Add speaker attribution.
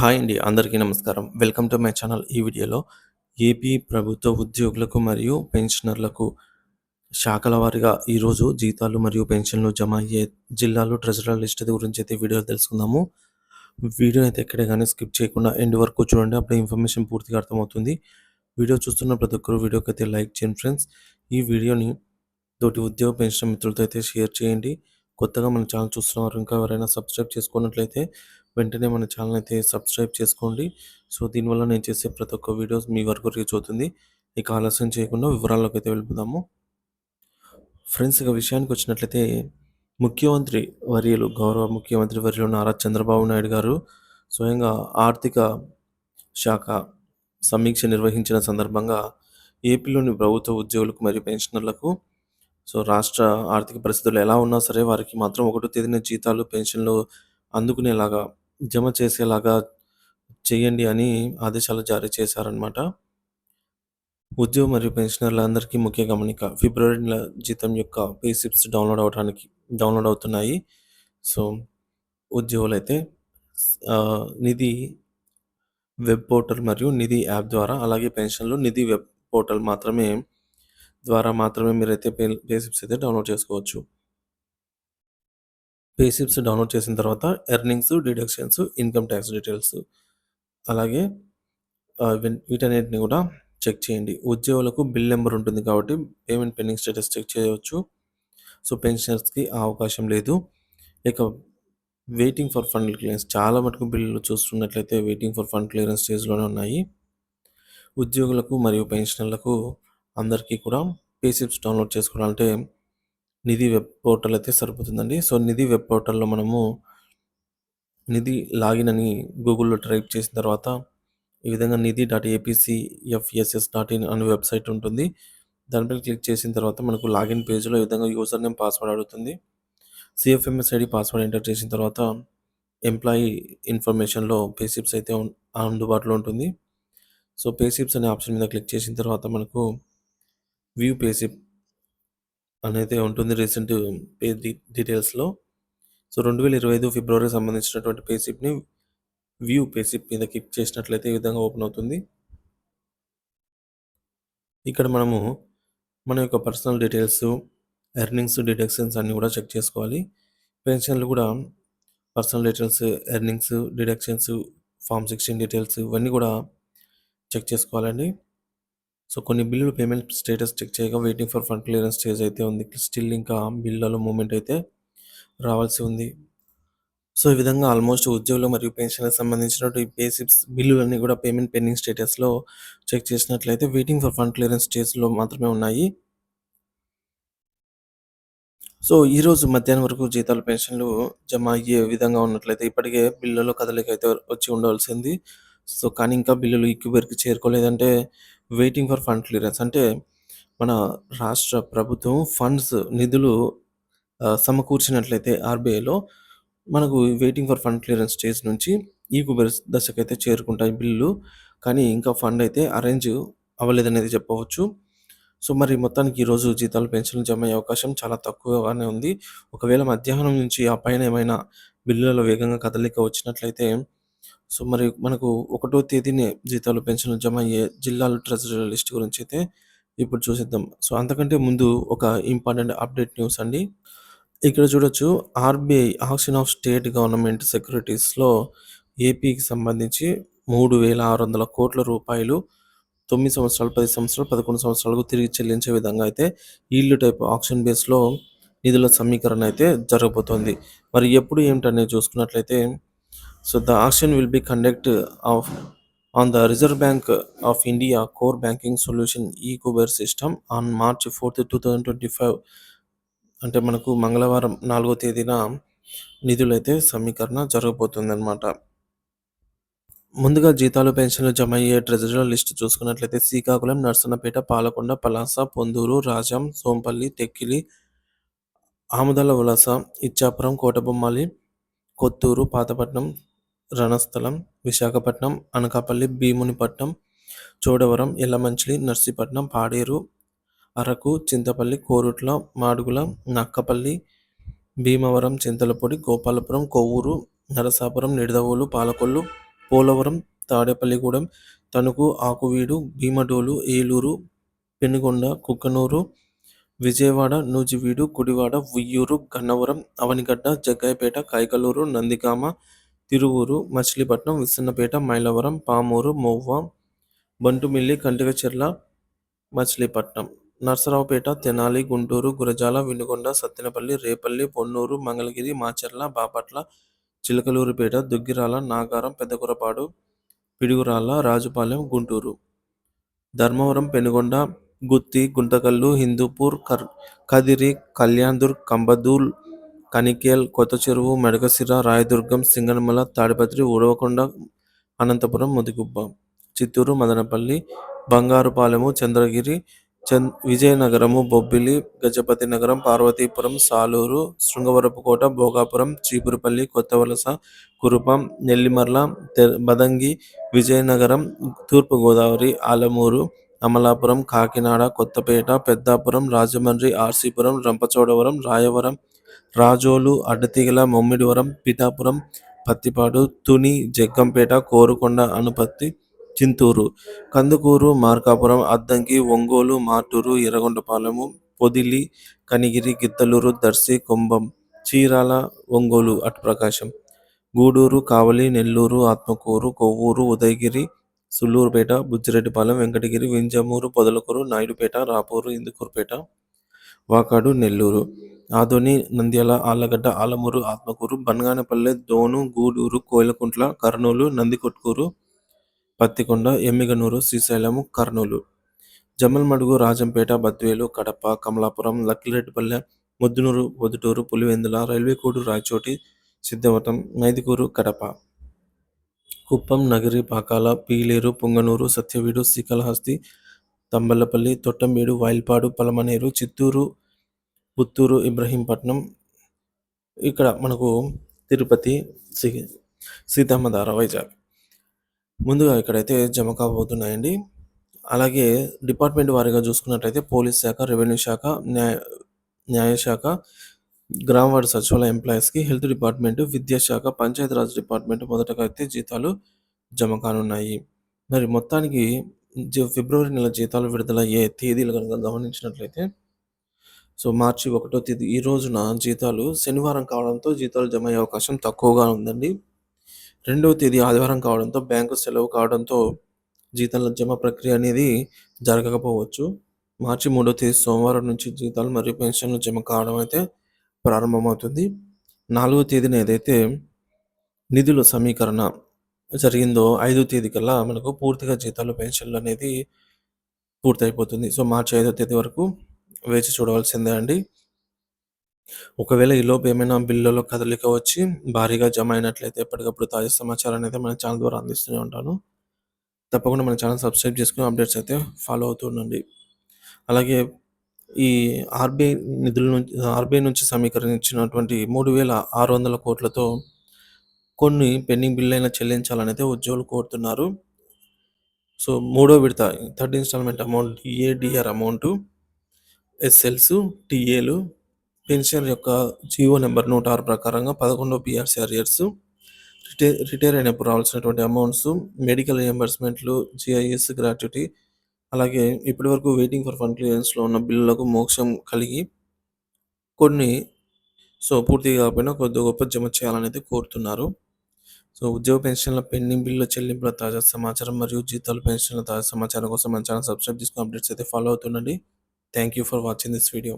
Speaker 1: Hi అండి. అందరికీ నమస్కారం. Welcome to my channel. ఈ వీడియోలో ఏపీ ప్రభుత్వ ఉద్యోగులకు మరియు పెన్షనర్లకు శాఖల వారీగా ఈరోజు జీతాలు మరియు పెన్షన్లు జమ అయ్యే జిల్లాలు ట్రెజరర్ లిస్ట్ గురించి అయితే వీడియోలో తెలుసుకుందాము. వీడియోని అయితే ఎక్కడే గానీ స్కిప్ చేయకుండా ఎండ్ వరకు చూడండి. అప్పుడే ఇన్ఫర్మేషన్ పూర్తిగా అర్థమవుతుంది. వీడియో చూస్తున్న ప్రతి ఒక్కరు వీడియోకైతే లైక్ చేయండి ఫ్రెండ్స్. ఈ వీడియోని తోటి ఉద్యోగ పెన్షన్ మిత్రులతో అయితే షేర్ చేయండి. కొత్తగా మన ఛానల్ చూస్తున్నవారు ఇంకా ఎవరైనా సబ్స్క్రైబ్ చేసుకున్నట్లయితే వెంటనే మన ఛానల్ అయితే సబ్స్క్రైబ్ చేసుకోండి. సో దీనివల్ల నేను చేసే ప్రతి ఒక్క వీడియోస్ మీ వరకు రీచ్ అవుతుంది. ఇక ఆలస్యం చేయకుండా వివరాల్లోకి అయితే వెళ్ళిపోదాము. ఫ్రెండ్స్, ఇక విషయానికి వచ్చినట్లయితే ముఖ్యమంత్రి వర్యులు గౌరవ ముఖ్యమంత్రి వర్యులు నారా చంద్రబాబు నాయుడు గారు స్వయంగా ఆర్థిక శాఖ సమీక్ష నిర్వహించిన సందర్భంగా ఏపీలోని ప్రభుత్వ ఉద్యోగులకు మరియు పెన్షనర్లకు రాష్ట్ర ఆర్థిక పరిస్థితులు ఎలా ఉన్నా సరే వారికి మాత్రం ఒకటో తేదీన జీతాలు, పెన్షన్లు అందుకునేలాగా, జమ చేసేలాగా చేయండి అని ఆదేశాలు జారీ చేశారనమాట. ఉద్యోగ మరియు పెన్షనర్లందరికీ ముఖ్య గమనిక. ఫిబ్రవరి నెల జీతం యొక్క పే స్లిప్స్ డౌన్లోడ్ అవుతున్నాయి. సో ఉద్యోగులైతే నిధి వెబ్ పోర్టల్ మరియు నిధి యాప్ ద్వారా, అలాగే పెన్షన్లు నిధి వెబ్ పోర్టల్ మాత్రమే మీరైతే పే స్లిప్స్ అయితే డౌన్లోడ్ చేసుకోవచ్చు. పే స్లిప్స్ డౌన్లోడ్ చేసిన తర్వాత earnings, deductions, income tax details, అలాగే వీటన్నిటిని కూడా చెక్ చేయండి. ఉద్యోగులకు బిల్ నెంబర్ ఉంటుంది కాబట్టి పేమెంట్ పెండింగ్ స్టేటస్ చెక్ చేయవచ్చు. సో పెన్షనర్స్కి ఆ అవకాశం లేదు. ఇక వెయిటింగ్ ఫర్ ఫండ్ క్లియరెన్స్, చాలా మటుకు బిల్లులు చూస్తున్నట్లయితే వెయిటింగ్ ఫర్ ఫండ్ క్లియరెన్స్ స్టేజ్లోనే ఉన్నాయి. ఉద్యోగులకు మరియు పెన్షనర్లకు అందరికీ కూడా పే స్లిప్స్ డౌన్లోడ్ చేసుకోవాలంటే నిధి వెబ్ పోర్టల్ అయితే సరిపోతుందండి. సో నిధి వెబ్ పోర్టల్లో మనము నిధి లాగిన్ అని గూగుల్లో టైప్ చేసిన తర్వాత ఈ విధంగా nithi.apcfss.in అనే వెబ్సైట్ ఉంటుంది. దానిపై క్లిక్ చేసిన తర్వాత మనకు లాగిన్ పేజ్లో ఈ విధంగా యూజర్ నేమ్, పాస్వర్డ్ అడుగుతుంది. సిఎఫ్ఎంఎస్ ఐడి, పాస్వర్డ్ ఎంటర్ చేసిన తర్వాత ఎంప్లాయీ ఇన్ఫర్మేషన్లో పే స్లిప్స్ అయితే అందుబాటులో ఉంటుంది. సో పే స్లిప్స్ అనే ఆప్షన్ మీద క్లిక్ చేసిన తర్వాత మనకు వ్యూ పే స్లిప్ అనేది ఉంటుంది రీసెంట్ పే డీటెయిల్స్లో. సో 2025 ఫిబ్రవరి సంబంధించినటువంటి పే స్లిప్ని వ్యూ పే స్లిప్ మీద క్లిక్ చేసినట్లయితే ఈ విధంగా ఓపెన్ అవుతుంది. ఇక్కడ మనము మన యొక్క పర్సనల్ డీటెయిల్స్, ఎర్నింగ్స్, డిడక్షన్స్ అన్నీ కూడా చెక్ చేసుకోవాలి. పెన్షన్లు కూడా personal details, earnings, deductions, form 16 details ఇవన్నీ కూడా చెక్ చేసుకోవాలండి. సో కొన్ని బిల్లులు పేమెంట్ స్టేటస్ చెక్ చేయగా waiting for fund clearance stage అయితే ఉంది. స్టిల్ ఇంకా బిల్లుల మూమెంట్ అయితే రావాల్సి ఉంది. సో ఈ విధంగా ఆల్మోస్ట్ ఉద్యోగులు మరియు పెన్షన్లకు సంబంధించినటువంటి పే స్లిప్స్, బిల్లులన్నీ కూడా పేమెంట్ పెండింగ్ స్టేటస్లో చెక్ చేసినట్లయితే వెయిటింగ్ ఫర్ ఫండ్ క్లియరెన్స్ స్టేజ్లో మాత్రమే ఉన్నాయి. సో ఈరోజు మధ్యాహ్నం వరకు జీతాలు, పెన్షన్లు జమ అయ్యే విధంగా ఉన్నట్లయితే ఇప్పటికే బిల్లులో కదలిక అయితే వచ్చి ఉండవలసింది. సో కానీ ఇంకా బిల్లులు ఈక్యూబర్కి చేరుకోలేదంటే వెయిటింగ్ ఫర్ ఫండ్ క్లియరెన్స్ అంటే మన రాష్ట్ర ప్రభుత్వం నిధులు సమకూర్చినట్లయితే ఆర్బీఐలో మనకు waiting for fund clearance stage నుంచి ఈక్యూబర్ దశకైతే చేరుకుంటాయి బిల్లులు. కానీ ఇంకా ఫండ్ అయితే అరేంజ్ అవ్వలేదనేది చెప్పవచ్చు. సో మరి మొత్తానికి ఈరోజు జీతాలు, పెన్షన్లు జమ అయ్యే అవకాశం చాలా తక్కువగానే ఉంది. ఒకవేళ మధ్యాహ్నం నుంచి ఆ పైన ఏమైనా బిల్లులలో వేగంగా కదలిక వచ్చినట్లయితే సో మరి మనకు ఒకటో తేదీనే జీతాలు, పెన్షన్లు జమ అయ్యే జిల్లాలు ట్రెజరీ లిస్ట్ గురించి అయితే ఇప్పుడు చూసేద్దాం. సో అంతకంటే ముందు ఒక ఇంపార్టెంట్ అప్డేట్ న్యూస్ అండి. ఇక్కడ చూడొచ్చు, RBI auction of state government సెక్యూరిటీస్లో ఏపీకి సంబంధించి 3,600 కోట్ల రూపాయలు 9 సంవత్సరాలు, 10 సంవత్సరాలు, 11 సంవత్సరాలకు తిరిగి చెల్లించే విధంగా అయితే ఈల్డ్ టైప్ ఆక్షన్ బేస్లో నిధుల సమీకరణ అయితే జరగబోతోంది. మరి ఎప్పుడు ఏమిటనేది చూసుకున్నట్లయితే so the auction will be conduct on the Reserve Bank of India core banking solution eKuber system on March 4, 2025. అంటే మనకు మంగళవారం 4వ తేదీన నిధులైతే సమీకరణ జరగబోతుందన్నమాట. ముందుగా జీతాలు, పెన్షన్లు జమ అయ్యే ట్రెజరీల లిస్టు చూసుకున్నట్లయితే శ్రీకాకుళం, నర్సన్నపేట, పాలకొండ, పలాస, పొందూరు, రాజాం, సోంపల్లి, టెక్కిలి, ఆముదాల వలస, ఇచ్చాపురం, కోటబొమ్మాలి, కొత్తూరు, పాతపట్నం, రణస్థలం, విశాఖపట్నం, అనకాపల్లి, భీమునిపట్నం, చోడవరం, యల్లమంచిలి, నర్సీపట్నం, పాడేరు, అరకు, చింతపల్లి, కోరుట్ల, మాడుగుల, నక్కపల్లి, భీమవరం, చింతలపూడి, గోపాలపురం, కొవ్వూరు, నరసాపురం, నిడదవోలు, పాలకొల్లు, పోలవరం, తాడేపల్లిగూడెం, తణుకు, ఆకువీడు, భీమడోలు, ఏలూరు, పెనుగొండ, కుక్కునూరు, విజయవాడ, నూజివీడు, గుడివాడ, ఉయ్యూరు, గన్నవరం, అవనిగడ్డ, జగ్గయ్యపేట, కైకలూరు, నందిగామ, తిరువూరు, మచిలీపట్నం, విస్సన్నపేట, మైలవరం, పామూరు, మొవ్వ, బంటుమిల్లి, కంటికచెర్ల, మచిలీపట్నం, నర్సరావుపేట, తెనాలి, గుంటూరు, గురజాల, వినుకొండ, సత్తెనపల్లి, రేపల్లి, పొన్నూరు, మంగళగిరి, మాచర్ల, బాపట్ల, చిలకలూరిపేట, దుగ్గిరాల, నాగారం, పెద్దకురపాడు, పిడుగురాళ్ళ, రాజుపాలెం, గుంటూరు, ధర్మవరం, పెనుగొండ, గుత్తి, గుంతకల్లు, హిందూపూర్, కదిరి, కళ్యాణ్దుర్గ్, కంబదూల్, కనికేల్, కొత్తచెరువు, మెడకసిర, రాయదుర్గం, సింగనమల, తాడిపత్రి, ఉరవకొండ, అనంతపురం, ముదిగుబ్బ, చిత్తూరు, మదనపల్లి, బంగారుపాలెము, చంద్రగిరి, విజయనగరము, బొబ్బిలి, గజపతి నగరం, పార్వతీపురం, సాలూరు, శృంగవరపుకోట, భోగాపురం, చీపురుపల్లి, కొత్తవలస, కురుపం, నెల్లిమర్ల, బదంగి, విజయనగరం, తూర్పుగోదావరి, ఆలమూరు, అమలాపురం, కాకినాడ, కొత్తపేట, పెద్దాపురం, రాజమండ్రి, ఆర్సీపురం, రంపచోడవరం, రాయవరం, రాజోలు, అడ్డతీగల, ముమ్మిడివరం, పిఠాపురం, పత్తిపాడు, తుని, జగ్గంపేట, కోరుకొండ, అనుపత్తి, చింతూరు, కందుకూరు, మార్కాపురం, అద్దంకి, ఒంగోలు, మార్టూరు, ఎర్రగొండపాలెము, పొదిలి, కనిగిరి, గిద్దలూరు, దర్శి, కుంభం, చీరాల, ఒంగోలు, అటు ప్రకాశం, గూడూరు, కావలి, నెల్లూరు, ఆత్మకూరు, కొవ్వూరు, ఉదయగిరి, సుళ్లూరుపేట, బుచ్చిరెడ్డిపాలెం, వెంకటగిరి, వింజమూరు, పొదలకూరు, నాయుడుపేట, రాపూరు, ఇందుకూరుపేట, వాకాడు, నెల్లూరు, ఆదోని, నంద్యాల, ఆళ్లగడ్డ, ఆలమూరు, ఆత్మకూరు, బనగానపల్లె, దోను, గూడూరు, కోయిలకుంట్ల, కర్నూలు, నందికొట్కూరు, పత్తికొండ, ఎమ్మిగనూరు, శ్రీశైలం, కర్నూలు, జమ్మలమడుగు, రాజంపేట, బద్వేలు, కడప, కమలాపురం, లక్కిరెడ్డిపల్లె, ముద్దునూరు, పొద్దుటూరు, పులివెందుల, రైల్వేకోడు, రాయచోటి, సిద్ధవటం, మైదుకూరు, కడప, కుప్పం, నగరి, పాకాల, పీలేరు, పొంగనూరు, సత్యవీడు, శ్రీకాళహస్తి, తంబళ్లపల్లి, తొట్టంబేడు, వాయిల్పాడు, పలమనేరు, చిత్తూరు, పుత్తూరు, ఇబ్రహీంపట్నం, ఇక్కడ మనకు తిరుపతి, సీతమ్మధార, వైజాగ్ ముందుగా ఇక్కడైతే జమ కాబోతున్నాయండి. అలాగే డిపార్ట్మెంట్ వారీగా చూసుకున్నట్లయితే పోలీస్ శాఖ, రెవెన్యూ శాఖ, న్యాయశాఖ, గ్రామ వార్డు సచివాలయ ఎంప్లాయీస్కి, హెల్త్ డిపార్ట్మెంట్, విద్యాశాఖ, పంచాయతీరాజ్ డిపార్ట్మెంట్ మొదటగా అయితే జీతాలు జమ కానున్నాయి. మరి మొత్తానికి ఫిబ్రవరి నెల జీతాలు విడుదలయ్యే తేదీలు కనుక గమనించినట్లయితే మార్చి 1వ తేదీ ఈ రోజున జీతాలు శనివారం కావడంతో జీతాలు జమ అయ్యే అవకాశం తక్కువగా ఉందండి. 2వ తేదీ ఆదివారం కావడంతో బ్యాంకు సెలవు కావడంతో జీతాల జమ ప్రక్రియ అనేది జరగకపోవచ్చు. మార్చి 3వ తేదీ సోమవారం నుంచి జీతాలు మరియు పెన్షన్లు జమ కావడం అయితే ప్రారంభమవుతుంది. 4వ తేదీన ఏదైతే నిధుల సమీకరణ జరిగిందో 5వ తేదీ కల్లా మనకు పూర్తిగా జీతాలు పెన్షన్లు అనేది పూర్తయిపోతుంది. మార్చి 5వ తేదీ వరకు వేచి చూడవలసిందే అండి. ఒకవేళ ఈలోపు ఏమైనా బిల్లులో కదలిక వచ్చి భారీగా జమ అయినట్లయితే ఎప్పటికప్పుడు తాజా సమాచారాన్ని అయితే మన ఛానల్ ద్వారా అందిస్తూనే ఉంటాను. తప్పకుండా మన ఛానల్ సబ్స్క్రైబ్ చేసుకుని అప్డేట్స్ అయితే ఫాలో అవుతూ ఉండండి. అలాగే ఈ ఆర్బీఐ నుంచి సమీకరించినటువంటి 3,600 కోట్లతో కొన్ని పెండింగ్ బిల్లులైనా చెల్లించాలనైతే ఉద్యోగులు కోరుతున్నారు. మూడో విడత third installment amount ADR amount, SLs, టీఏలు, పెన్షన్ యొక్క జీవో నెంబర్ 106 ప్రకారంగా 11వ పిఆర్సీ అరియర్స్, రిటైర్ అయినప్పుడు రావాల్సినటువంటి అమౌంట్స్, మెడికల్ రియంబర్స్మెంట్లు, జిఐఎస్ గ్రాట్యుటీ, అలాగే ఇప్పటివరకు వెయిటింగ్ ఫర్ ఫండ్ క్లియరెన్స్లో ఉన్న బిల్లులకు మోక్షం కలిగి కొన్ని పూర్తిగా కాకపోయినా కొద్ది గొప్ప జమ చేయాలనేది కోరుతున్నారు. ఉద్యోగ పెన్షన్ల పెండింగ్ బిల్లుల చెల్లింపుల తాజా సమాచారం మరియు జీతాలు పెన్షన్ల తాజా సమాచారం కోసం మన ఛానల్ సబ్స్క్రైబ్ చేసుకుని అప్డేట్స్ అయితే ఫాలో అవుతుండండి. Thank you for watching this video.